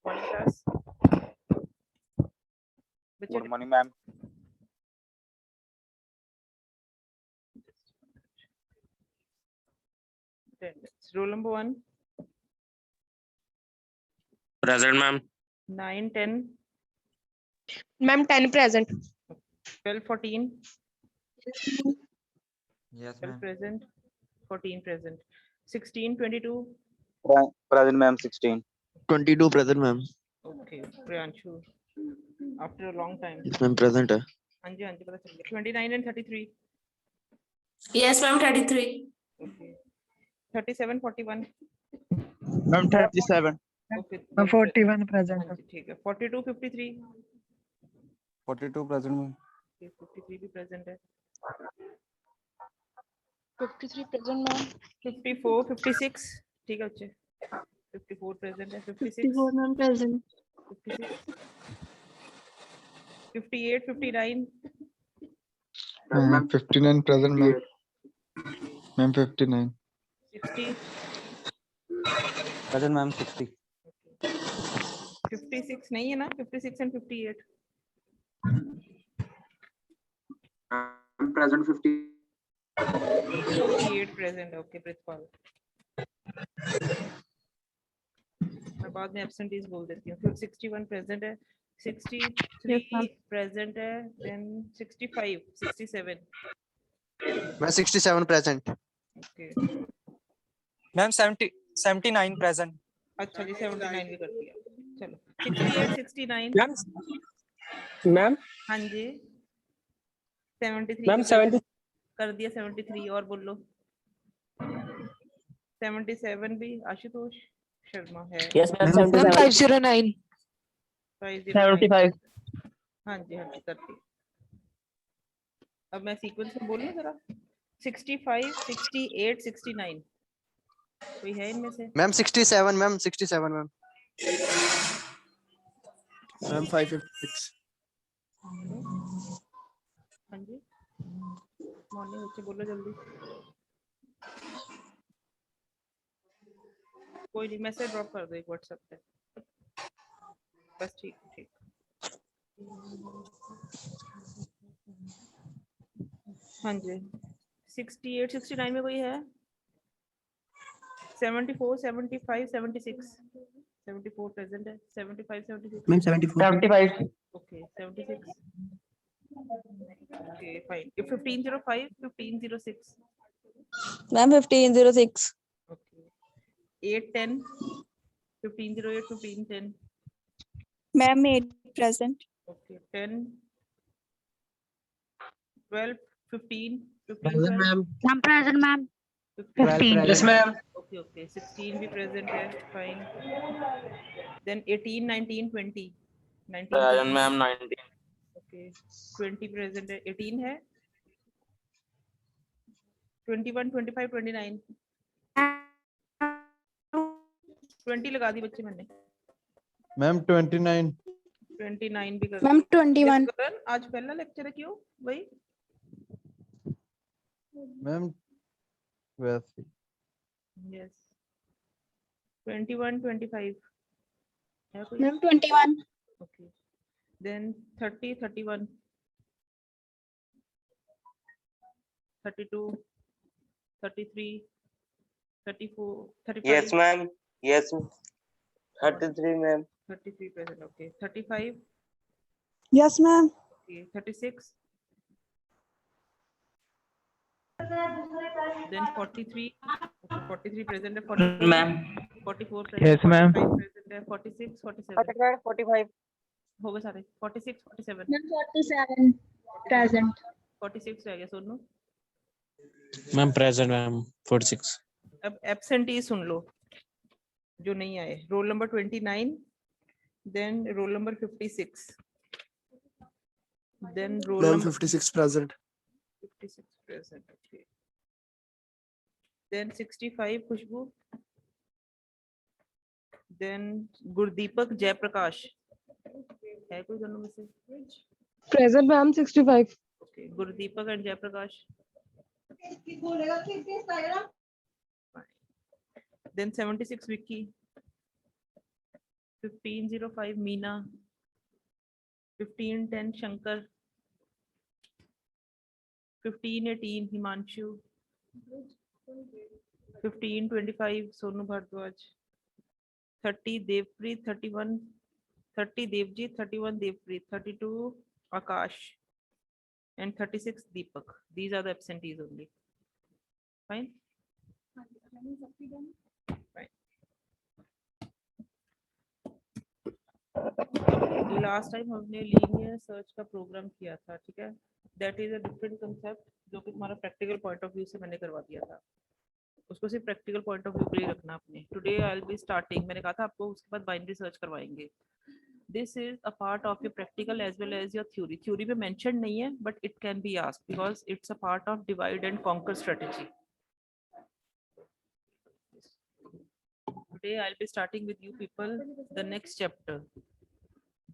Morning class. Good morning, ma'am. Roll number 1. Present, ma'am. 9, 10, Ma'am, 10 present. 12, 14. Yes, 12 ma'am. present, 14 present. 16, 22. Present, ma'am. 16. 22 present, ma'am. Okay, Priyanshu. After a long time. Yes, ma'am, present. Anji, पता चल गया. 29 and 33. Yes, ma'am, 33. Okay. 37, 41. Ma'am, 37. Okay. 41 present. हाँ जी, ठीक है. 42, 53. 42 present, ma'am. Okay, 53 भी present है. 53 present, ma'am. 54, 56. ठीक है बच्चे. 54 present है. 56. 54 ma'am present. 56. 58, 59. Ma'am, 59 present, ma'am. Ma'am, 59. 60. present, ma'am. 60. 56 नहीं है ना. 56 and 58. Present 50. 58 present. Okay, Prithpal. मैं बाद में absentees बोल देती हूँ. फिर 61 present है. 63 present है. Then 65, 67. मैं 67 present. Okay. Ma'am 79 present. अच्छा जी, 79 भी कर दिया. चलो 68, 69. मैम हाँ जी. 73 मैम भी 70 कर दिया. 73 और बोल लो. 77 भी आशुतोष शर्मा है. Yes ma'am Ma'am, 509. 509. हाँ जी हाँ जी करती. अब मैं सीक्वेंस में बोलूँ जरा. 65, 68, 69. कोई है इनमें से? Ma'am 67, ma'am 67, ma'am. Ma'am, 556. हाँ जी. मॉर्निंग बच्चे बोलो जल्दी. कोई नहीं, मैसेज ड्रॉप कर दो एक व्हाट्सएप पे. बस ठीक ठीक. हाँ जी. 68, 69 में कोई है? 74, 75, 76. 74 प्रेजेंट है. 75, 76. Ma'am 74. 75 Okay, 76. Okay, fine. If 1505, 1506. Ma'am, 1506. Okay. 810, 1508, 1510. Ma'am, 8 present. Okay, 10, 12, 15, 15, Present, 12, ma'am. Ma'am, present, ma'am. 15. Yes ma'am Okay, okay. 16 भी present है. Fine. Then 18, 19, 20. 19, Present, 20. ma'am. 19. Okay. 20 present है. 18 है. 21, 25, 29. 20 लगा दी बच्चे मैंने. Ma'am, 29. 29 भी कर. Ma'am, 21. करण, आज पहला लेक्चर है क्यों भाई? Ma'am, वैसे. Yes. 21, 25. है कोई? Ma'am, 21. Okay. Then 30, 31. 32, 33, 34, 35. Yes, ma'am. Yes. 33, ma'am. 33 present. Okay. 35. Yes, ma'am. Okay. 36. Then 43. Okay, 43 present. 44. Ma'am 44 present. Yes, ma'am. 45 present. 46, 47. 45 हो गए सारे. 46, 47. Ma'am, 47 present. 46 रह गया सोनू. Ma'am, present, ma'am. 46. अब एब्सेंटी सुन लो जो नहीं आए. Roll number 29, then roll number 56, then roll ma'am number 56 present. 56 present. Okay. Then 65 Khushboo. Then Gurdeepak Jayprakash. है कोई दोनों में से? Present, ma'am, 65. Okay. Gurdeepak and Jayprakash. Then 76 Vicky. 1505 Meena, 1510 Shankar, 1518 Himanshu, 1525 Sonu Bhardwaj, 30 Devpreet, 30 Devjeet, 31 Devpreet, 32 Akash, and 36 Deepak. These are the absentees only. Fine. Fine. Last time हमने linear search का programme किया था, ठीक है? That is a different concept जो कि तुम्हारा प्रैक्टिकल पॉइंट ऑफ व्यू से मैंने करवा दिया था. उसको सिर्फ प्रैक्टिकल पॉइंट ऑफ व्यू के लिए रखना आपने. Today I will be starting, मैंने कहा था आपको उसके बाद बाइनरी सर्च करवाएंगे. This is a part of your practical as well as your theory. Theory में mentioned नहीं है, but it can be asked because it's a part of divide and conquer strategy. Today I'll be starting with you people the next chapter.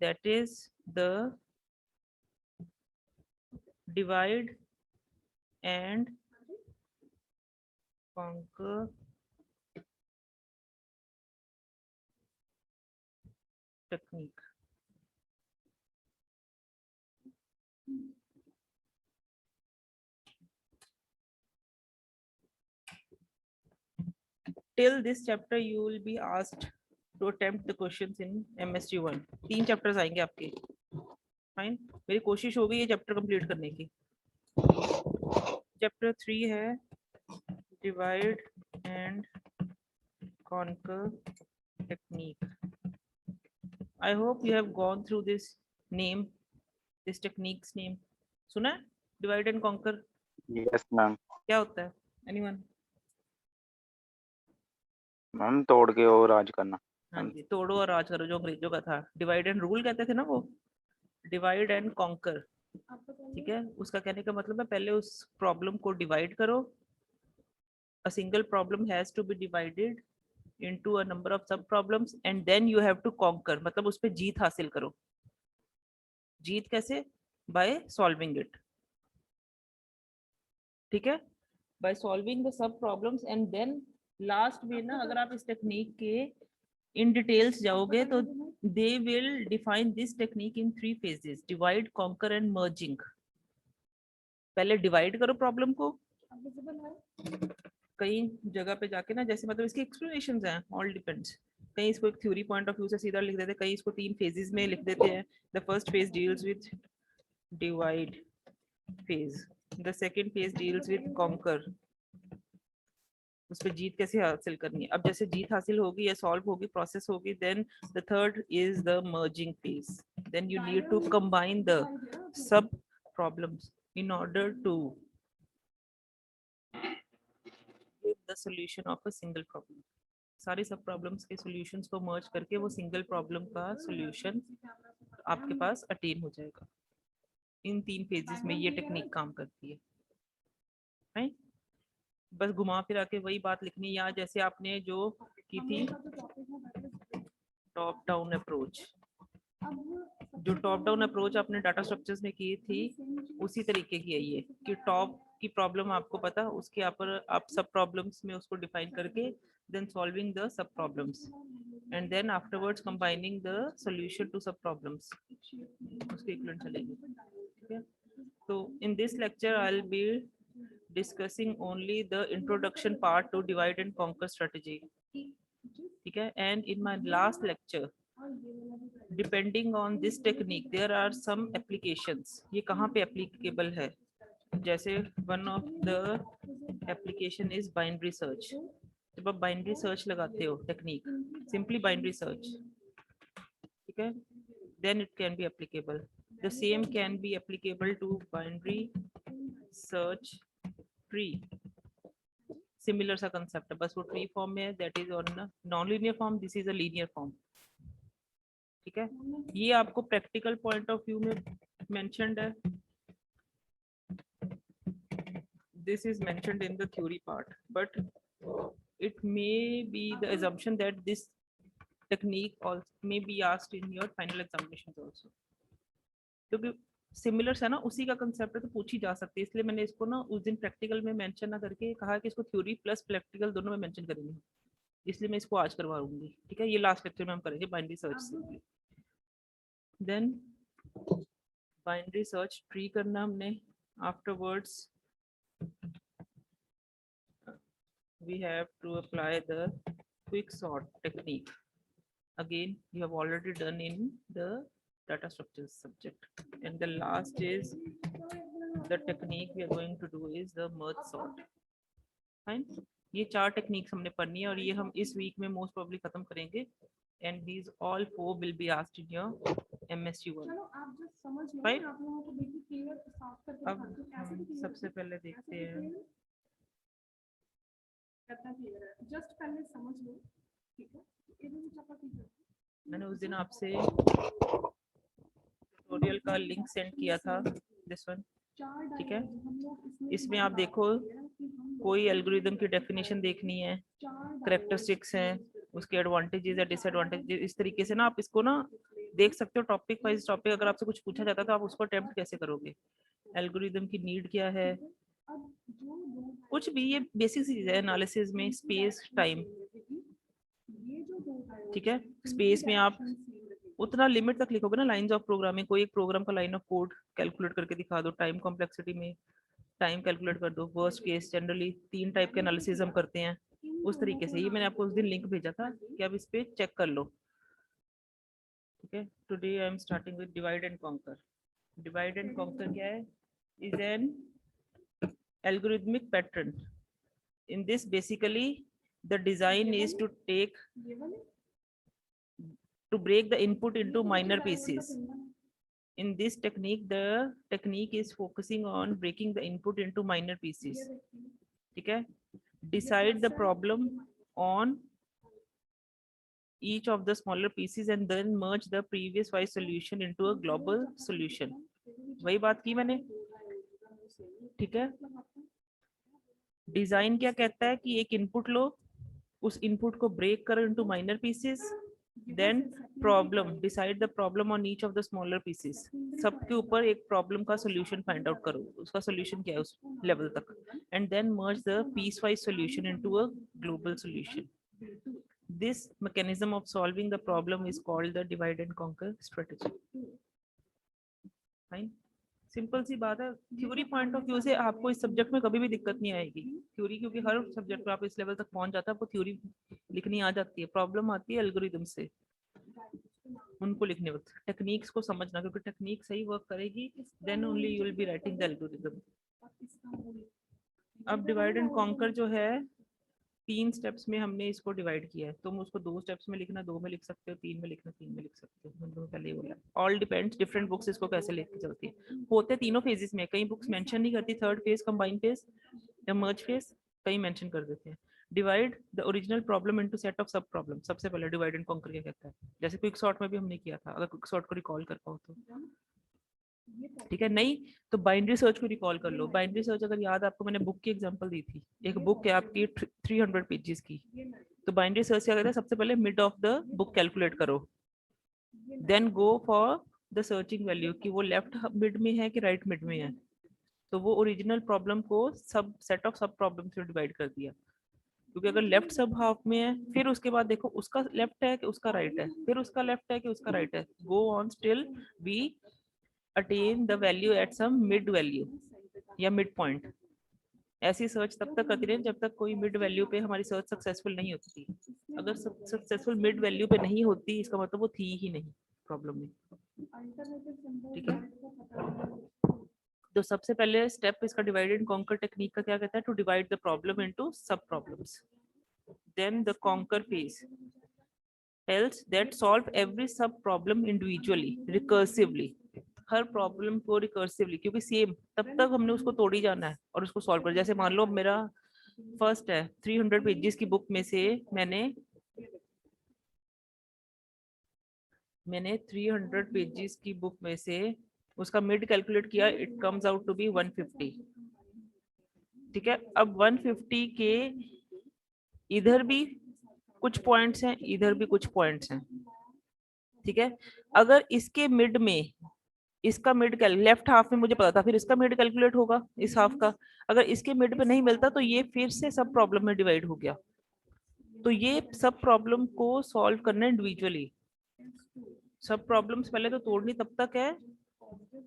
That is the divide and conquer technique. Till this chapter you will be asked to attempt the questions in MSG1. 3 chapters आएंगे आपके. Fine. मेरी कोशिश होगी ये chapter complete करने की. Chapter 3 है divide and conquer technique. I hope you have gone through this name, this technique's name. सुना है? Divide and conquer. Yes, ma'am. क्या होता है? Anyone? मैम तोड़ के और राज करना. हाँ जी, तोड़ो और राज करो जो अंग्रेजों का था. डिवाइड एंड रूल कहते थे ना वो. Divide and conquer. ठीक है, उसका कहने का मतलब है पहले उस प्रॉब्लम को डिवाइड करो. A single problem has to be divided into a number of sub problems and then you have to conquer. मतलब उस पे जीत हासिल करो. जीत कैसे? By solving it. ठीक है? By solving the sub problems and then last में ना अगर आप इस टेक्निक के इन डिटेल्स जाओगे तो they will define this technique in 3 phases: divide, conquer and merging. पहले डिवाइड करो प्रॉब्लम को. कई जगह पे जाके ना जैसे मतलब इसकी एक्सप्लेनेशंस हैं, ऑल डिपेंड्स. कहीं इसको एक थ्योरी पॉइंट ऑफ व्यू से सीधा लिख देते हैं, कहीं इसको 3 phases में लिख देते हैं. The first phase deals with divide phase, the second phase deals with conquer. उस पे जीत कैसे हासिल करनी है. अब जैसे जीत हासिल होगी या सॉल्व होगी, प्रोसेस होगी, then the third is the merging phase. Then you need to combine the sub problems in order to give the solution of a single problem. सारी सब प्रॉब्लम्स के सॉल्यूशंस को मर्ज करके वो सिंगल प्रॉब्लम का solution आपके पास attain हो जाएगा. इन 3 phases में ये टेक्निक काम करती है. राइट? बस घुमा फिरा के वही बात लिखनी. या जैसे आपने जो की थी टॉप डाउन अप्रोच, जो टॉप डाउन अप्रोच आपने डाटा स्ट्रक्चर्स में की थी उसी तरीके की है ये. कि टॉप की प्रॉब्लम आपको पता, उसके ऊपर आप सब प्रॉब्लम्स में उसको डिफाइन करके then solving the sub problems and then afterwards combining the solution to sub problems. उसके इक्विवेलेंट चलेंगे. ठीक है, तो in this lecture I will be discussing only the introduction part to divide and conquer strategy. ठीक है, and in my last lecture, depending on this technique, there are some applications. ये कहाँ पे applicable है? जैसे one of the application is binary search. जब आप binary search लगाते हो technique, simply binary search, ठीक है, then it can be applicable. The same can be applicable to binary search tree. Similar सा concept है, बस वो tree form में है. That is on non-linear form. This is a linear form. ठीक है, ये आपको practical point of view में mentioned है. This is mentioned in the theory part, but it may be the assumption that this technique also may be asked in your final examinations also. क्योंकि similar है ना, उसी का concept है तो पूछी जा सकती है. इसलिए मैंने इसको ना उस दिन प्रैक्टिकल में मेंशन ना करके कहा कि इसको थ्योरी प्लस प्रैक्टिकल दोनों में मेंशन करेंगे. इसलिए मैं इसको आज करवाऊंगी, ठीक है। ये लास्ट लेक्चर में हम करेंगे बाइनरी सर्च से। देन बाइनरी सर्च ट्री करना हमने, afterwards we have to apply the quick sort technique. Again, you have already done in the data structures subject. And the last is the technique we are going to do is the merge sort. Fine. ये 4 techniques हमने पढ़नी है और ये हम इस week में most probably खत्म करेंगे. And these all 4 will be asked in your MSU1. Fine. अब हम सबसे पहले देखते हैं, जस्ट पहले समझ लो, ठीक है। मैंने उस दिन आपसे ट्यूटोरियल का लिंक सेंड किया था, दिस वन, ठीक है। इसमें आप देखो कोई एल्गोरिदम की डेफिनेशन देखनी है, कैरेक्टरिस्टिक्स हैं, उसके एडवांटेजेस या डिसएडवांटेजेस, इस तरीके से ना आप इसको ना देख सकते हो टॉपिक वाइज टॉपिक। अगर आपसे कुछ पूछा जाता है तो आप उसको अटेम्प्ट कैसे करोगे, एल्गोरिदम की नीड क्या है, कुछ भी, ये बेसिक चीज है एनालिसिस में, स्पेस टाइम, ठीक है। स्पेस में आप उतना लिमिट तक लिखोगे ना, लाइंस ऑफ प्रोग्रामिंग, कोई एक प्रोग्राम का लाइन ऑफ कोड कैलकुलेट करके दिखा दो, टाइम कॉम्प्लेक्सिटी में टाइम कैलकुलेट कर दो, वर्स्ट केस, जनरली 3 टाइप के एनालिसिस हम करते हैं उस तरीके से। ये मैंने आपको उस दिन लिंक भेजा था कि आप इस पे चेक कर लो, ठीक है। Today I am starting with divide and conquer. Divide and conquer क्या है? Is an algorithmic pattern. In this, basically the design is to break the input into minor pieces. In this technique, the technique is focusing on breaking the input into minor pieces, ठीक है। Decide the problem on each of the smaller pieces and then merge the previous wise solution into a global solution. वही बात की मैंने, ठीक है। Design क्या कहता है कि एक इनपुट लो, उस इनपुट को ब्रेक करो into minor pieces, then problem, decide the problem on each of the smaller pieces, सबके ऊपर एक प्रॉब्लम का सॉल्यूशन फाइंड आउट करो, उसका सॉल्यूशन क्या है उस लेवल तक, and then merge the piece wise solution into a global solution. This mechanism of solving the problem is called the divide and conquer strategy. Fine. Simple सी बात है. Theory point of view से आपको इस subject में कभी भी दिक्कत नहीं आएगी. थ्योरी क्योंकि हर सब्जेक्ट में आप इस लेवल तक पहुंच जाता है, आपको थ्योरी लिखनी आ जाती है. प्रॉब्लम आती है एल्गोरिदम से, उनको लिखने वक्त टेक्निक्स को समझना, क्योंकि टेक्निक सही वर्क करेगी then only you will be writing the algorithm. अब डिवाइड एंड कॉन्कर जो है 3 स्टेप्स में हमने इसको डिवाइड किया है. तुम उसको 2 स्टेप्स में लिखना, 2 में लिख सकते हो, 3 में लिखना, 3 में लिख सकते हो. तो पहले बोला ऑल डिपेंड्स, डिफरेंट बुक्स इसको कैसे लेके चलती है. होते तीनों फेजेस में, कई बुक्स मेंशन नहीं करती थर्ड फेज, कंबाइन फेज या मर्ज फेज, कई मेंशन कर देते हैं. Divide the original problem into set of सब प्रॉब्लम. सबसे पहले डिवाइड एंड कॉन्कर क्या कहता है, जैसे क्विक सॉर्ट में भी हमने किया था. अगर क्विक सॉर्ट को रिकॉल कर पाओ तो ठीक है, नहीं तो बाइनरी सर्च को रिकॉल कर लो. बाइनरी सर्च अगर याद आपको, मैंने बुक की एग्जांपल दी थी. एक बुक है आपकी 300 पेजेस की, तो बाइनरी सर्च क्या कहता है, सबसे पहले mid of the book calculate करो, then go for the searching value कि वो लेफ्ट मिड में है कि राइट मिड में है. तो वो ओरिजिनल प्रॉब्लम को सब सेट ऑफ सब प्रॉब्लम से डिवाइड कर दिया, क्योंकि अगर लेफ्ट सब हाफ में है, फिर उसके बाद देखो उसका लेफ्ट है कि उसका राइट है, फिर उसका लेफ्ट है कि उसका राइट है. Go on still we attain the value at some mid value या mid point. ऐसी सर्च तब तक करती रहे जब तक कोई मिड वैल्यू पे हमारी सर्च सक्सेसफुल नहीं होती. अगर सक्सेसफुल मिड वैल्यू पे नहीं होती, इसका मतलब वो थी ही नहीं प्रॉब्लम में. ठीक है, तो सबसे पहले स्टेप इसका डिवाइड एंड कॉन्कर टेक्निक का क्या कहता है, to divide the problem into sub problems. Then the conquer phase tells that solve every sub problem individually, recursively. हर प्रॉब्लम को रिकर्सिवली, क्योंकि सेम तब तक हमने उसको तोड़ी जाना है और उसको सॉल्व कर. जैसे मान लो मेरा फर्स्ट है 300 पेजेस की बुक में से मैंने 300 पेजेस की बुक में से उसका मिड कैलकुलेट किया, it comes out to be 150. ठीक है, अब 150 के इधर भी कुछ पॉइंट्स हैं, इधर भी कुछ पॉइंट्स हैं. ठीक है, अगर इसके मिड में, इसका मिड लेफ्ट हाफ में मुझे पता था, फिर इसका मिड कैलकुलेट होगा इस हाफ का. अगर इसके मिड पे नहीं मिलता तो ये फिर से सब प्रॉब्लम में डिवाइड हो गया. तो ये सब प्रॉब्लम को सॉल्व करना इंडिविजुअली। सब प्रॉब्लम्स पहले तो तोड़नी तब तक है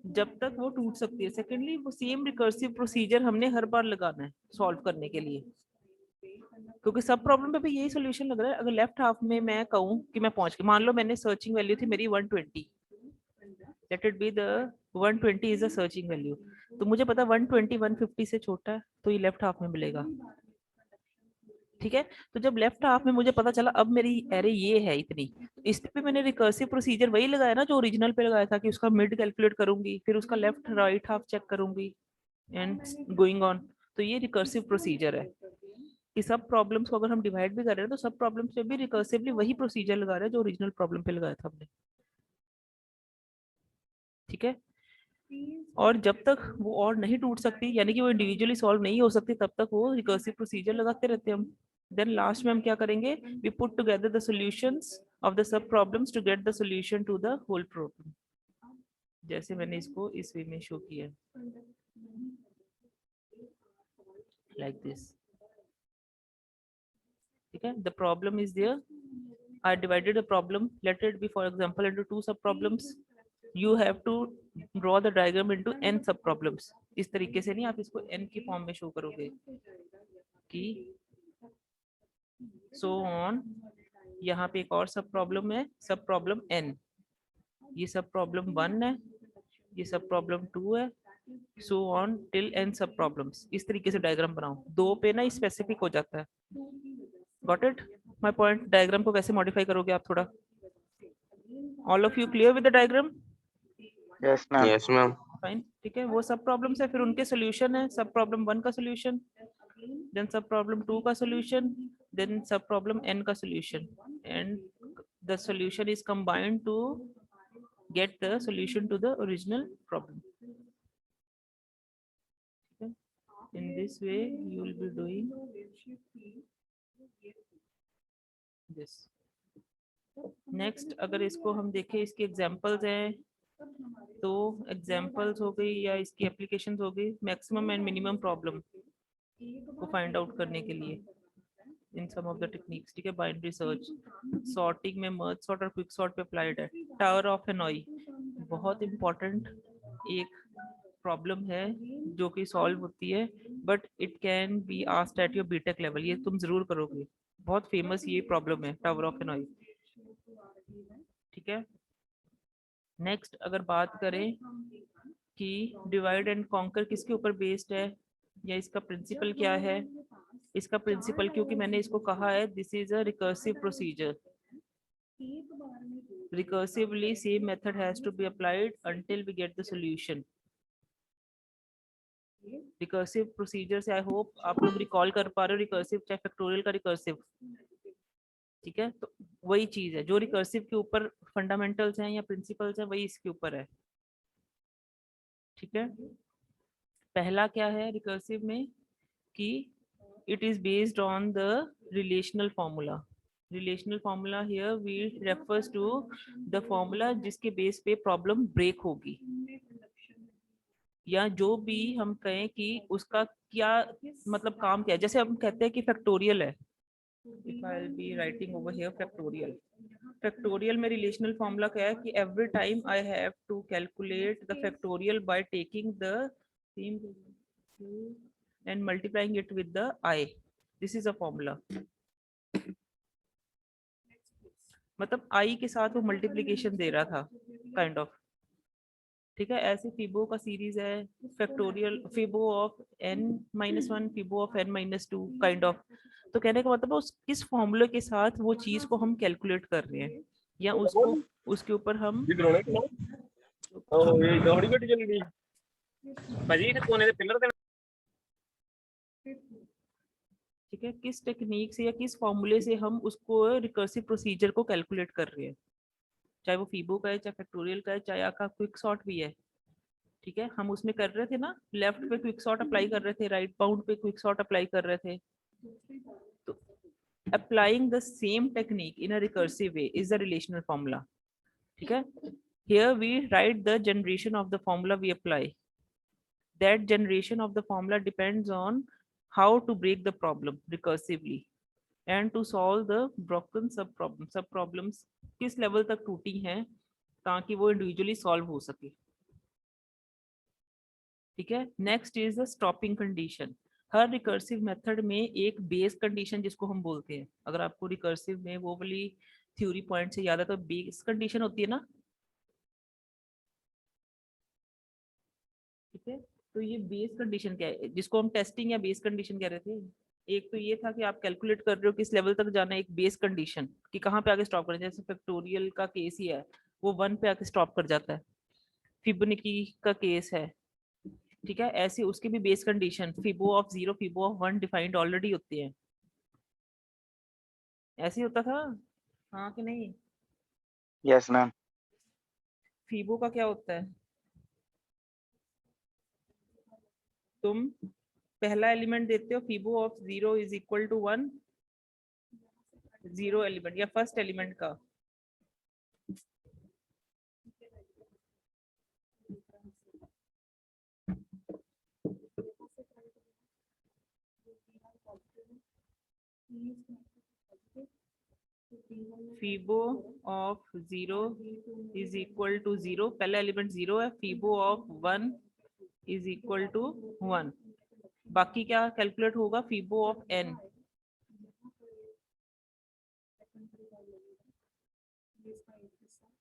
जब तक वो टूट सकती है। सेकेंडली वो सेम रिकर्सिव प्रोसीजर हमने हर बार लगाना है सॉल्व करने के लिए, क्योंकि सब प्रॉब्लम पे भी यही सोल्यूशन लग रहा है। अगर लेफ्ट हाफ में मैं कहूँ कि मैं पहुंच गई, मान लो मैंने सर्चिंग वैल्यू थी मेरी 120, let it be the 120 is a searching value, तो मुझे पता 120 150 से छोटा है तो ये लेफ्ट हाफ में मिलेगा। ठीक है, तो जब लेफ्ट हाफ में मुझे पता चला अब मेरी एरे ये है इतनी, इस पे मैंने रिकर्सिव प्रोसीजर वही लगाया ना जो ओरिजिनल पे लगाया था, कि उसका मिड कैलकुलेट करूंगी, फिर उसका लेफ्ट राइट हाफ चेक करूंगी एंड गोइंग ऑन। तो ये रिकर्सिव प्रोसीजर है कि सब प्रॉब्लम्स को अगर हम डिवाइड भी कर रहे हैं तो सब प्रॉब्लम्स पे भी रिकर्सिवली वही प्रोसीजर लगा रहे हैं जो ओरिजिनल प्रॉब्लम पे लगाया था हमने। ठीक है, और जब तक वो और नहीं टूट सकती, यानी कि वो इंडिविजुअली सॉल्व नहीं हो सकती, तब तक वो रिकर्सिव प्रोसीजर लगाते रहते हैं हम। देन लास्ट में हम क्या करेंगे, we put together the solutions of the sub problems to get the solution to the whole problem, जैसे मैंने इसको इस वे में शो किया लाइक दिस। ठीक है, the problem is there, I divided the problem, let it be for example into 2 sub problems. You have to draw the diagram into n sub problems. इस तरीके से नहीं, आप इसको n की फॉर्म में शो करोगे कि so on। यहाँ पे एक और सब प्रॉब्लम है, सब प्रॉब्लम n, ये सब प्रॉब्लम 1 है, ये सब प्रॉब्लम 2 है, so on till n सब प्रॉब्लम्स। इस तरीके से डायग्राम बनाओ, 2 पे ना स्पेसिफिक हो जाता है। Got it my point? Diagram को कैसे मॉडिफाई करोगे आप थोड़ा? All of you clear with the diagram? Yes ma'am. Yes, ma'am. Fine, ठीक है, वो सब प्रॉब्लम्स है, फिर उनके सॉल्यूशन है। सब प्रॉब्लम 1 का सॉल्यूशन, देन सब प्रॉब्लम 2 का solution, then sub problem n का solution, and the solution is combined to get the solution to the original problem. In this way you will be doing this. Next अगर इसको हम देखें, इसके examples हैं, तो examples हो गई या इसकी एप्लीकेशंस हो गई मैक्सिमम एंड मिनिमम प्रॉब्लम को फाइंड आउट करने के लिए इन सम ऑफ द टेक्निक्स। ठीक है, बाइनरी सर्च, सॉर्टिंग में मर्ज सॉर्ट और क्विक सॉर्ट पे अप्लाइड है। टावर ऑफ हेनॉई बहुत इंपॉर्टेंट एक प्रॉब्लम है जो कि सॉल्व होती है, but it can be asked at your B Tech level, ये तुम जरूर करोगे, बहुत फेमस ये प्रॉब्लम है टावर ऑफ हेनॉई। ठीक है, नेक्स्ट अगर बात करें कि डिवाइड एंड कॉन्कर किसके ऊपर बेस्ड है या इसका प्रिंसिपल क्या है, इसका प्रिंसिपल, क्योंकि मैंने इसको कहा है this is a recursive procedure, recursively same method has to be applied until we get the solution. Recursive procedure से आई होप आप लोग रिकॉल कर पा रहे हो, रिकर्सिव चाहे फैक्टोरियल का रिकर्सिव। ठीक है, तो वही चीज है जो रिकर्सिव के ऊपर फंडामेंटल्स हैं या प्रिंसिपल्स हैं, वही इसके ऊपर है। ठीक है, पहला क्या है रिकर्सिव में कि it is based on the relational formula. Relational formula here we refers to the formula जिसके बेस पे प्रॉब्लम ब्रेक होगी, या जो भी हम कहें कि उसका क्या मतलब काम क्या है। जैसे हम कहते हैं कि फैक्टोरियल है, if I'll be writing over here factorial, factorial में relational formula क्या है कि every time I have to calculate the factorial by taking the same and multiplying it with the I, this is a formula। मतलब I के साथ वो multiplication दे रहा था kind of। ठीक है, ऐसे फिबो का सीरीज है, factorial fibo of n-1 fibo of n-2 kind of. तो कहने का मतलब उस किस फॉर्मूले के साथ वो चीज को हम कैलकुलेट कर रहे हैं या उसको उसके ऊपर हम ठीक है किस टेक्निक से या किस फॉर्मूले से हम उसको रिकर्सिव प्रोसीजर को कैलकुलेट कर रहे हैं, चाहे वो फीबो का है, चाहे फैक्टोरियल का है, चाहे आपका क्विक सॉर्ट भी है। ठीक है, हम उसमें कर रहे थे ना, लेफ्ट पे क्विक सॉर्ट अप्लाई कर रहे थे, राइट बाउंड पे क्विक सॉर्ट अप्लाई कर रहे थे। तो applying the same technique in a recursive way is the relational formula. ठीक है, here we write the generation of the formula we apply, that generation of the formula depends on how to break the problem recursively। And to solve the broken sub problems किस level तक टूटी हैं ताकि वो individually solve हो सके। ठीक है, next is the stopping condition. Her recursive method में एक बेस कंडीशन जिसको हम बोलते हैं, अगर आपको रिकर्सिव में वो वाली थ्योरी पॉइंट से याद है तो बेस कंडीशन होती है ना। ठीक है, तो ये बेस कंडीशन क्या है जिसको हम टेस्टिंग या बेस कंडीशन कह रहे थे। एक तो ये था कि आप कैलकुलेट कर रहे हो किस लेवल तक जाना है, एक बेस कंडीशन कि कहाँ पे आके स्टॉप करना है। जैसे फैक्टोरियल का केस ही है, वो 1 पे आके स्टॉप कर जाता है। फिबोनाची का केस है, ठीक है, ऐसे उसके भी base condition fibo of 0 fibo of 1 defined already होती है। ऐसे ही होता था, हाँ कि नहीं? Yes, ma'am. फिबो का क्या होता है? तुम पहला एलिमेंट देते हो, fibo of 0 is equal to 1, 0 element या फर्स्ट एलिमेंट का। Fibo of 0 is equal to 0, पहला एलिमेंट 0 है। Fibo of 1 is equal to 1। बाकी क्या कैलकुलेट होगा? फिबो ऑफ n।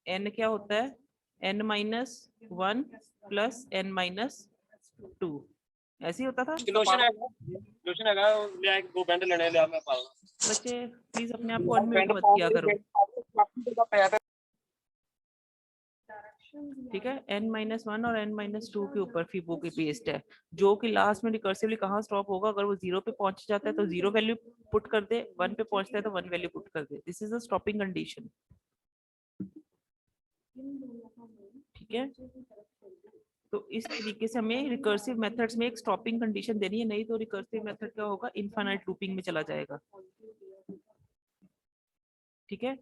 n क्या होता है? n minus 1 plus n minus 2, ऐसे ही होता था। बच्चे प्लीज अपने आप को अनम्यूट मत किया करो, ठीक है। n-1 और n-2 के ऊपर फिबो की बेस्ड है, जो कि लास्ट में रिकर्सिवली कहाँ स्टॉप होगा। अगर वो 0 पे पहुंच जाता है तो 0 वैल्यू पुट कर दे, 1 पे पहुंचता है तो 1 वैल्यू पुट कर दे। This is the stopping condition, ठीक है। तो इस तरीके से हमें रिकर्सिव मेथड्स में एक स्टॉपिंग कंडीशन देनी है, नहीं तो रिकर्सिव मेथड क्या होगा? इनफाइनाइट लूपिंग में चला जाएगा, ठीक है।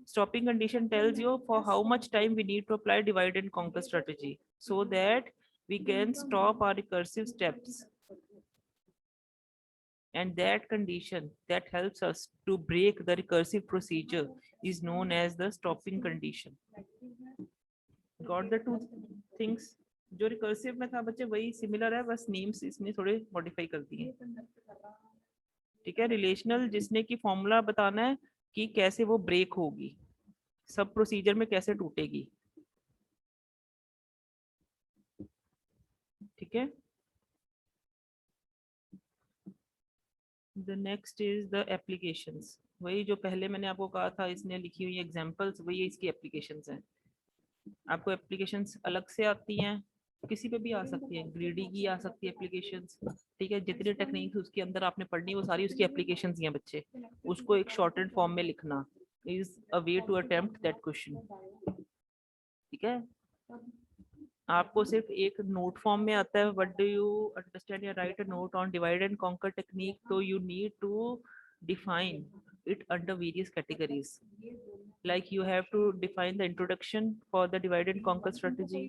Stopping condition tells you for how much time we need to apply divide and conquer strategy so that we can stop our recursive steps. And that condition that helps us to break the recursive procedure is known as the stopping condition. Got the two things? जो recursive में था बच्चे वही similar है, बस names इसमें थोड़े modify कर दिए, ठीक है। रिलेशनल जिसने की फॉर्मूला बताना है कि कैसे वो ब्रेक होगी, सब प्रोसीजर में कैसे टूटेगी, ठीक है। The next is the applications. वही जो पहले मैंने आपको कहा था, इसने लिखी हुई एग्जांपल्स, वही इसकी एप्लीकेशंस हैं। आपको एप्लीकेशंस अलग से आती हैं, किसी पे भी आ सकती है, ग्रीडी की आ सकती है एप्लीकेशंस, ठीक है। जितनी टेक्निक्स उसके अंदर आपने पढ़नी वो सारी उसकी एप्लीकेशंस ही हैं बच्चे। उसको एक शॉर्टेड फॉर्म में लिखना is a way to attempt that question, ठीक है। आपको सिर्फ एक नोट फॉर्म में आता है, व्हाट डू यू अंडरस्टैंड या write a note on divide and conquer technique, तो you need to define it under various categories, like you have to define the introduction for the divide and conquer strategy,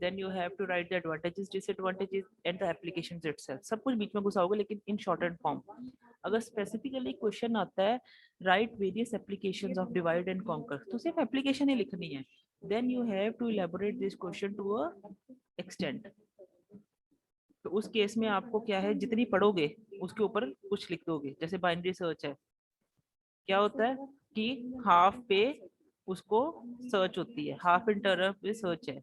then you have to write the advantages, disadvantages and the applications itself। सब कुछ बीच में घुसा होगा लेकिन in shortened form। अगर specifically question आता है write various applications of divide and conquer, तो सिर्फ एप्लीकेशन ही लिखनी है। then you have to elaborate this question to a extent। तो उस केस में आपको क्या है, जितनी पढ़ोगे उसके ऊपर कुछ लिख दोगे। जैसे बाइनरी सर्च है, क्या होता है कि हाफ पे उसको सर्च होती है, हाफ इंटरवल पे सर्च है,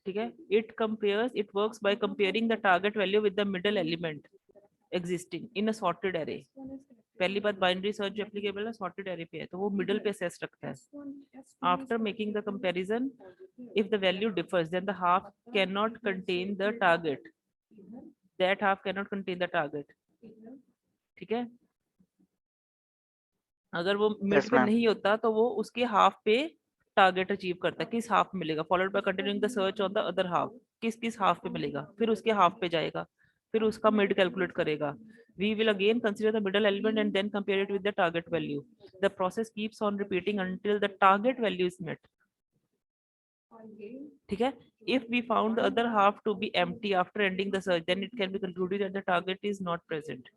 ठीक है। It compares, it works by comparing the target value with the middle element existing in a sorted array. पहली बात, बाइनरी सर्च जो एप्लीकेबल है सॉर्टेड एरे पे है, तो वो मिडल पे असेस रखता है। After making the comparison, if the value differs then the half can not contain the target, that half can not contain the target, ठीक है। अगर वो मिड पे नहीं होता तो वो उसके हाफ पे टारगेट अचीव करता है, किस हाफ मिलेगा, followed by continuing the search on the other half, किस किस हाफ पे मिलेगा, फिर उसके हाफ पे जाएगा, फिर उसका मिड कैलकुलेट करेगा। We will again consider the middle element and then compare it with the target value. The process keeps on repeating until the target value is met. ठीक है। If we found the other half to be empty after ending the search, then it can be concluded that the target is not present.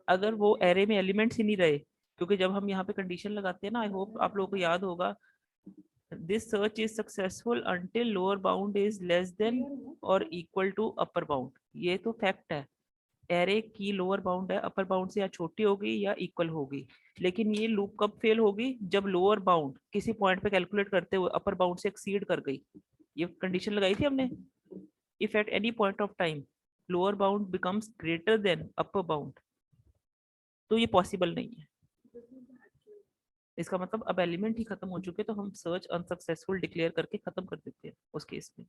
अगर वो array में elements ही नहीं रहे, क्योंकि जब हम यहाँ पे कंडीशन लगाते हैं ना, आई होप आप लोगों को याद होगा, this search is successful until lower bound is less than और इक्वल टू अपर बाउंड। ये तो फैक्ट है, एरे की लोअर बाउंड है अपर बाउंड से या छोटी होगी या इक्वल होगी, लेकिन ये लूप कब फेल होगी, जब लोअर बाउंड किसी पॉइंट पे कैलकुलेट करते हुए अपर बाउंड से एक्सीड कर गई। ये कंडीशन लगाई थी हमने, if at any point of time lower bound becomes greater than upper bound, तो ये पॉसिबल नहीं है। इसका मतलब अब एलिमेंट ही खत्म हो चुके तो हम सर्च अनसक्सेसफुल डिक्लेयर करके खत्म कर देते हैं उस केस में।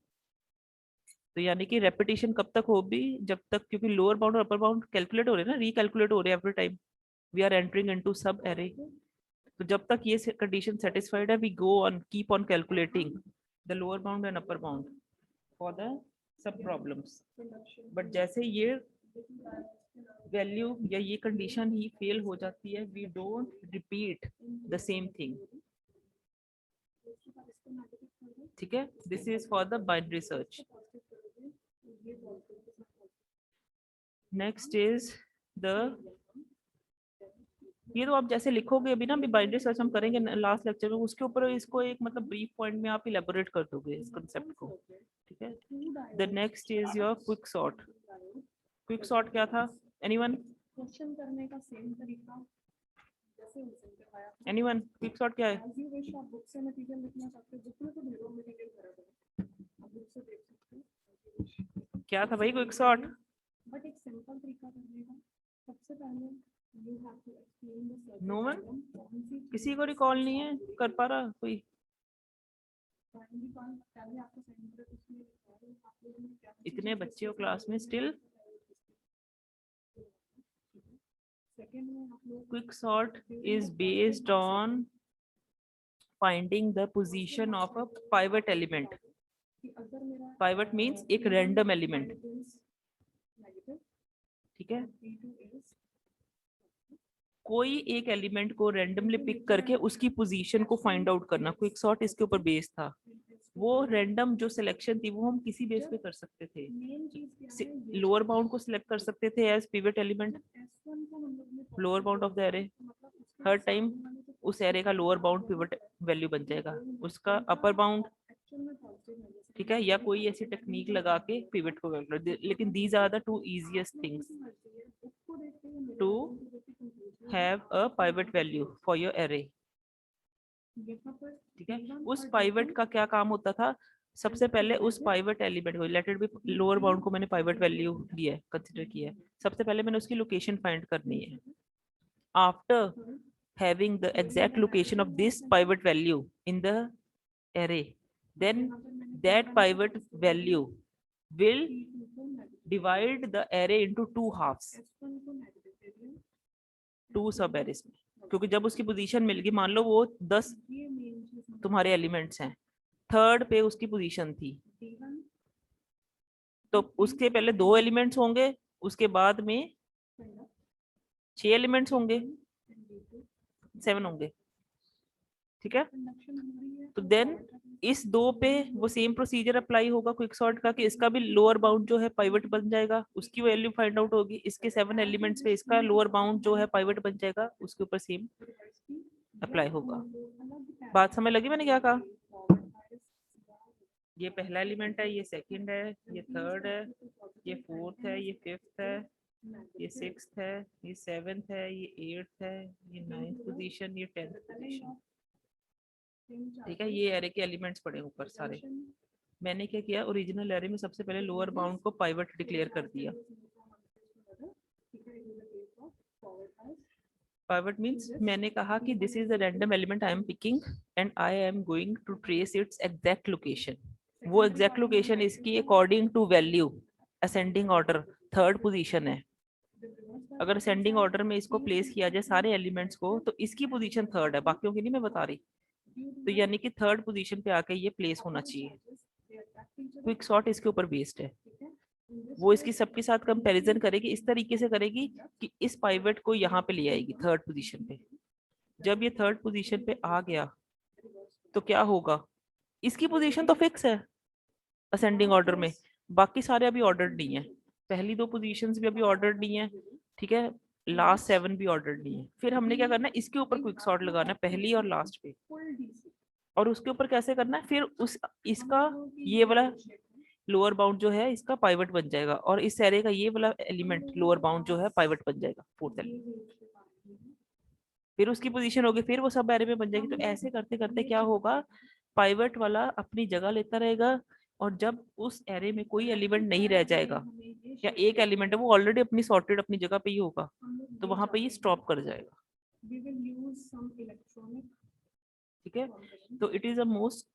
तो यानी कि रेपिटेशन कब तक होगी, जब तक, क्योंकि लोअर बाउंड और अपर बाउंड कैलकुलेट हो रहे हैं ना, रिकैलकुलेट हो रहे हैं every time we are entering into sub array. तो जब तक ये कंडीशन सेटिस्फाइड है, we go on keep on calculating the lower bound and upper bound for the sub problems. But जैसे ये वैल्यू या ये कंडीशन ही फेल हो जाती है, we don't repeat the same thing. ठीक है, this is for the binary search. Next is the, ये तो आप जैसे लिखोगे अभी ना, अभी बाइनरी सर्च हम करेंगे लास्ट लेक्चर में, उसके ऊपर इसको एक मतलब ब्रीफ पॉइंट में आप इलेबोरेट कर दोगे इस कंसेप्ट को। ठीक है, the next is your quick sort. Quick sort क्या था, एनीवन? क्वेश्चन करने का सेम तरीका जैसे उनसे करवाया। एनीवन, क्विक सॉर्ट क्या है? As you wish, आप बुक से मटेरियल लिखना चाहते हो, बुक में तो ढेरों मटेरियल भरा हुआ है, आप बुक से देख सकते हो as you wish। क्या था भाई क्विक सॉर्ट? बट एक सिंपल तरीका करने का, सबसे पहले you have to explain the circuit No one? diagram, कौन सी चीज़ किसी को रिकॉल नहीं है कर पा रहा कोई? primary point पहले आपको सेंटर उसमें आप लोगों ने क्या इतने बच्चे हो क्लास में स्टिल। सेकंड में आप लोग Quick sort is based on finding the position of a pivot element. कि अगर मेरा Pivot means एक random element. नेगेटिव ठीक है, V2 is कोई एक एलिमेंट को रैंडमली पिक करके उसकी पोजीशन को फाइंड आउट करना, क्विक सॉर्ट इसके ऊपर बेस था। वो रैंडम जो सिलेक्शन थी वो हम किसी बेस पे कर सकते थे, मेन चीज क्या है, लोअर बाउंड को सिलेक्ट कर सकते थे एज पिवट एलिमेंट, S1 को हम लोग ने lower bound of the array. मतलब उसके हर टाइम उस एरे का लोअर बाउंड पिवट वैल्यू बन जाएगा, उसका अपर बाउंड। एक्चुअल में पॉजिटिव है जैसे ठीक है, या कोई ऐसी टेक्निक लगा के पिवट को कैलकुलेट, लेकिन these are the two easiest things book को देखते हुए to have a pivot value for your array. यहाँ पर ठीक है, उस पाइवट का क्या काम होता था, सबसे पहले उस पाइवट एलिमेंट को, let it be lower bound को मैंने पाइवट वैल्यू दिया है, कंसीडर किया है, सबसे पहले मैंने उसकी लोकेशन फाइंड करनी है। After having the exact location of this pivot value in the array, then that pivot value will divide the array into two halves, two sub arrays में, क्योंकि जब उसकी पोजीशन मिल गई, मान लो वो 10 तुम्हारे एलिमेंट्स हैं, थर्ड पे उसकी पोजीशन थी, तो उसके पहले 2 एलिमेंट्स होंगे, उसके बाद में 6 एलिमेंट्स होंगे, 7 होंगे। ठीक है, तो देन इस 2 पे वो सेम प्रोसीजर अप्लाई होगा क्विक सॉर्ट का, कि इसका भी लोअर बाउंड जो है पाइवट बन जाएगा, उसकी वैल्यू फाइंड आउट होगी, इसके 7 एलिमेंट्स पे इसका लोअर बाउंड जो है पाइवट बन जाएगा, उसके ऊपर सेम अप्लाई होगा। बात समझ लगी मैंने क्या कहा? ये पहला एलिमेंट है, ये सेकंड है, ये थर्ड है, ये फोर्थ है, ये फिफ्थ है, ये सिक्स्थ है, ये सेवेंथ है, ये एट्थ है, ये 9th पोजीशन, ये 10th पोजीशन। ठीक है, ये एरे के एलिमेंट्स पड़े ऊपर सारे। मैंने क्या किया, ओरिजिनल एरे में सबसे पहले लोअर बाउंड को पाइवट डिक्लेयर कर दिया। पाइवट मींस मैंने कहा कि this is the random element I am picking and I am going to trace its exact location. वो एग्जैक्ट लोकेशन इसकी according to value ascending order third position है। अगर असेंडिंग ऑर्डर में इसको प्लेस किया जाए सारे एलिमेंट्स को, तो इसकी पोजीशन थर्ड है, बाकियों की नहीं मैं बता रही। तो यानी कि थर्ड पोजीशन पे आके ये प्लेस होना चाहिए। क्विक सॉर्ट इसके ऊपर बेस्ड है। वो इसकी सबके साथ कंपैरिजन करेगी, इस तरीके से करेगी कि इस पाइवट को यहाँ पे ले आएगी थर्ड पोजीशन पे। जब ये थर्ड पोजीशन पे आ गया तो क्या होगा, इसकी पोजीशन तो फिक्स है असेंडिंग ऑर्डर में, बाकी सारे अभी ऑर्डर्ड नहीं है, पहली 2 पोजीशंस भी अभी ऑर्डर्ड नहीं है। ठीक है, लास्ट 7 भी ऑर्डर्ड नहीं है। फिर हमने क्या करना है, इसके ऊपर क्विक सॉर्ट लगाना है पहली और लास्ट पे, फुल डीसी और उसके ऊपर कैसे करना है, फिर उस इसका ये वाला लोअर बाउंड जो है इसका पाइवट बन जाएगा, और इस एरे का ये वाला एलिमेंट लोअर बाउंड जो है पाइवट बन जाएगा फोर्थ एलिमेंट, फिर उसकी पोजीशन होगी, फिर वो सब एरे में बन जाएगी। तो ऐसे करते करते क्या होगा, पाइवट वाला अपनी जगह लेता रहेगा, और जब उस एरे में कोई एलिमेंट नहीं रह जाएगा या एक एलिमेंट है वो ऑलरेडी अपनी सॉर्टेड अपनी जगह पे ही होगा, तो वहां पे ये स्टॉप कर जाएगा। we will use some electronic ठीक है, तो it is a most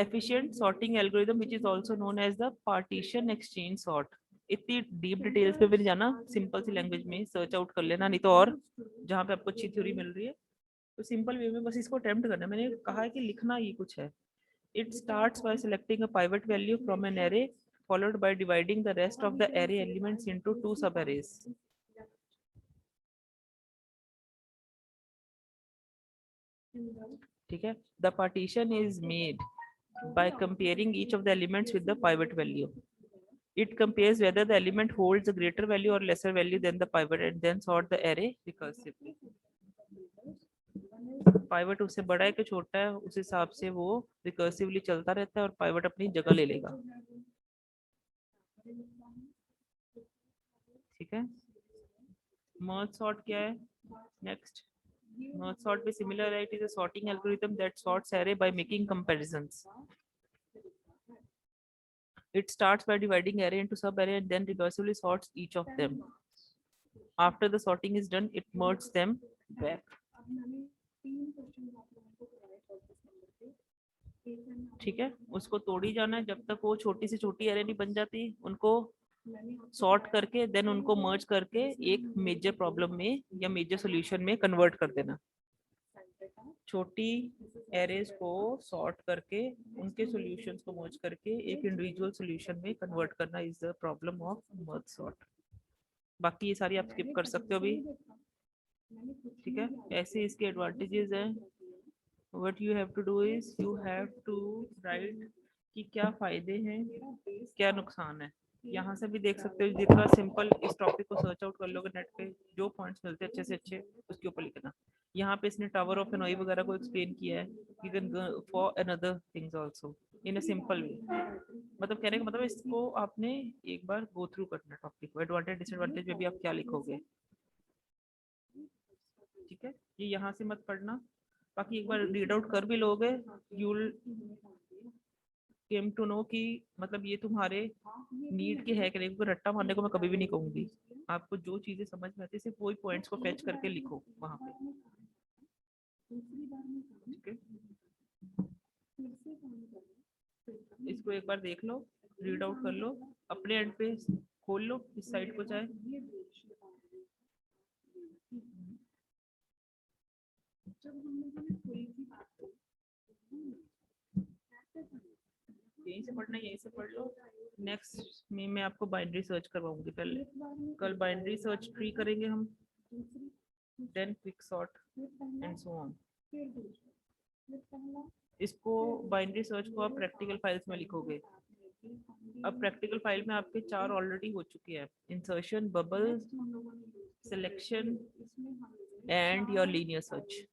efficient sorting algorithm which is also known as the partition exchange sort. इतनी डीप डिटेल्स पे भी नहीं जाना, सिंपल सी लैंग्वेज में सर्च आउट कर लेना, नहीं तो और जहाँ पे आपको अच्छी थ्योरी मिल रही है तो सिंपल वे में बस इसको अटेम्प्ट करना। मैंने कहा है कि लिखना ये कुछ है। It starts by selecting a pivot value from an array followed by dividing the rest of the array elements into two subarrays. ठीक है, the partition is made by comparing each of the elements with the pivot value. It compares whether the element holds a greater value or lesser value than the pivot and then sort the array recursively. Pivot उससे बड़ा है कि छोटा है उस हिसाब से वो रिकर्सिवली चलता रहता है और पाइवट अपनी जगह ले लेगा। ठीक है, मर्ज सॉर्ट क्या है नेक्स्ट? मर्ज सॉर्ट भी सिमिलर है, it is a sorting algorithm that sorts array by making comparisons. It starts by dividing array into sub-array and then recursively sorts each of them. After the sorting is done, it merges them back. ठीक है, उसको तोड़ी जाना है जब तक वो छोटी से छोटी एरे नहीं बन जाती, उनको सॉर्ट करके देन उनको मर्ज करके एक मेजर प्रॉब्लम में या मेजर सॉल्यूशन में कन्वर्ट कर देना। छोटी एरेज को सॉर्ट करके उनके सॉल्यूशंस को मर्ज करके एक इंडिविजुअल सॉल्यूशन में कन्वर्ट करना is the problem of merge sort. बाकी ये सारी आप स्किप कर सकते हो अभी। ठीक है, ऐसे इसके एडवांटेजेस हैं। What you have to do is you have to write कि क्या फायदे हैं क्या नुकसान है। यहाँ से भी देख सकते हो, जितना सिंपल इस टॉपिक को सर्च आउट कर लोगे नेट पे, जो पॉइंट्स मिलते हैं अच्छे से अच्छे उसके ऊपर लिखना। यहाँ पे इसने टावर ऑफ एनोई वगैरह को एक्सप्लेन किया है, you can go for another things also in a simple way. मतलब कहने का मतलब इसको आपने एक बार गो थ्रू करना टॉपिक को, एडवांटेज डिसएडवांटेज में भी आप क्या लिखोगे। ठीक है, ये यहाँ से मत पढ़ना, बाकी एक बार रीड आउट कर भी लोगे you will came to know कि मतलब ये तुम्हारे नीड के है कि नहीं। रट्टा मारने को मैं कभी भी नहीं कहूंगी, आपको जो चीजें समझ में आती है सिर्फ वही पॉइंट्स को फैच करके लिखो वहां पे। ठीक है, इसको एक बार देख लो, रीड आउट कर लो, अपने एंड पे खोल लो इस साइड को चाहे। यहीं से पढ़ना, यहीं से पढ़ लो। नेक्स्ट में मैं आपको बाइनरी सर्च करवाऊंगी, पहले कल बाइनरी सर्च ट्री करेंगे हम, then quick sort and so on. इसको बाइनरी सर्च को आप प्रैक्टिकल फाइल्स में लिखोगे। अब प्रैक्टिकल फाइल में आपके 4 ऑलरेडी हो चुके हैं, insertion, bubble, selection and your linear search.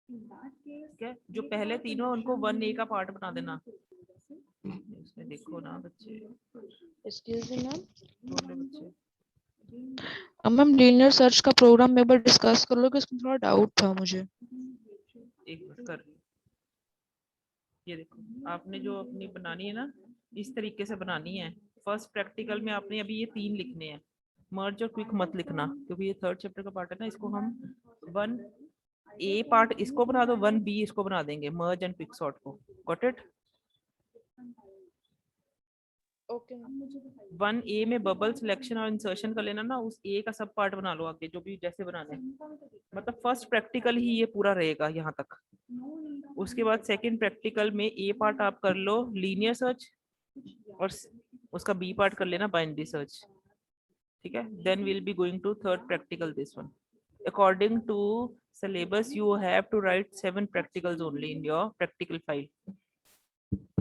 ठीक है, जो पहले तीनों उनको 1A का पार्ट बना देना। इसमें देखो ना बच्चे, एक्सक्यूज मी मैम, बोलो बच्चे। मैम लीनियर सर्च का प्रोग्राम एक बार डिस्कस कर लो कि इसमें थोड़ा डाउट था मुझे। एक मिनट कर रही हूँ। ये देखो, आपने जो अपनी बनानी है ना इस तरीके से बनानी है। फर्स्ट प्रैक्टिकल में आपने अभी ये 3 लिखने हैं, मर्ज और क्विक मत लिखना क्योंकि ये 3rd चैप्टर का पार्ट है ना। इसको हम 1A पार्ट इसको बना दो, 1B इसको बना देंगे, मर्ज एंड क्विक सॉर्ट को। Got it? ओके, 1A में बबल, सिलेक्शन और इंसर्शन कर लेना ना, उस A का सब पार्ट बना लो आगे जो भी जैसे बनाने। मतलब फर्स्ट प्रैक्टिकल ही ये पूरा रहेगा यहाँ तक। उसके बाद सेकंड प्रैक्टिकल में A पार्ट आप कर लो लीनियर सर्च और उसका B पार्ट कर लेना बाइनरी सर्च। ठीक है, then we'll be going to 3rd practical this one. According to syllabus you have to write 7 practicals only in your practical file.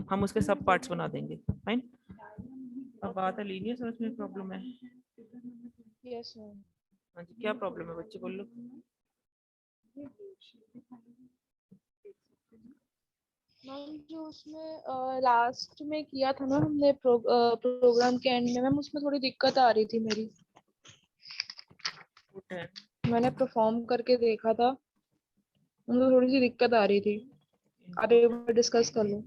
हम उसके सब पार्ट्स बना देंगे। फाइन, अब बात है लीनियर सर्च में प्रॉब्लम है। Yes ma'am. हाँ जी, क्या प्रॉब्लम है बच्चे बोलो। मैम जो उसमें लास्ट में किया था ना हमने प्रोग्राम के एंड में, मैम उसमें थोड़ी दिक्कत आ रही थी मेरी। मैंने परफॉर्म करके देखा था, मुझे थोड़ी सी दिक्कत आ रही थी। आप एक बार डिस्कस कर लो।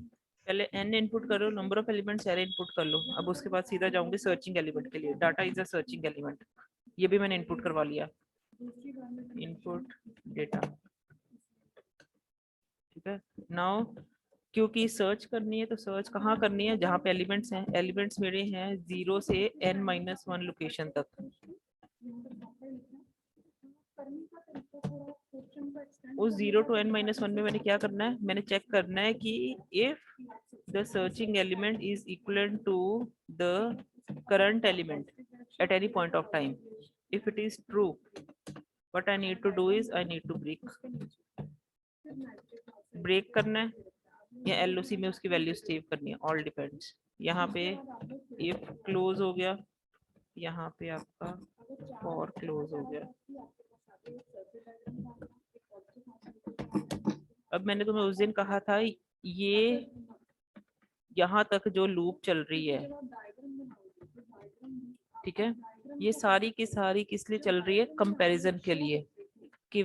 पहले n इनपुट करो, number of elements array input कर लो। अब उसके बाद सीधा जाऊंगी सर्चिंग एलिमेंट के लिए। Data is a searching element, ये भी मैंने इनपुट करवा लिया। इनपुट डेटा, ठीक है। नाउ क्योंकि सर्च करनी है तो सर्च कहाँ करनी है, जहाँ पे एलिमेंट्स हैं। एलिमेंट्स मेरे हैं 0 से n-1 लोकेशन तक। उस 0 to n-1 में मैंने क्या करना है, मैंने चेक करना है कि if the searching element is equal to the current element at any point of time. If it is true, what I need to do is I need to break करना है या LOC में उसकी value save करनी है, all depends। यहाँ पे if close हो गया, यहाँ पे आपका for close हो गया। अब मैंने तुम्हें उस दिन कहा था ये यहाँ तक जो लूप चल रही है, ठीक है, ये सारी की सारी किस लिए चल रही है, कंपैरिजन के लिए कि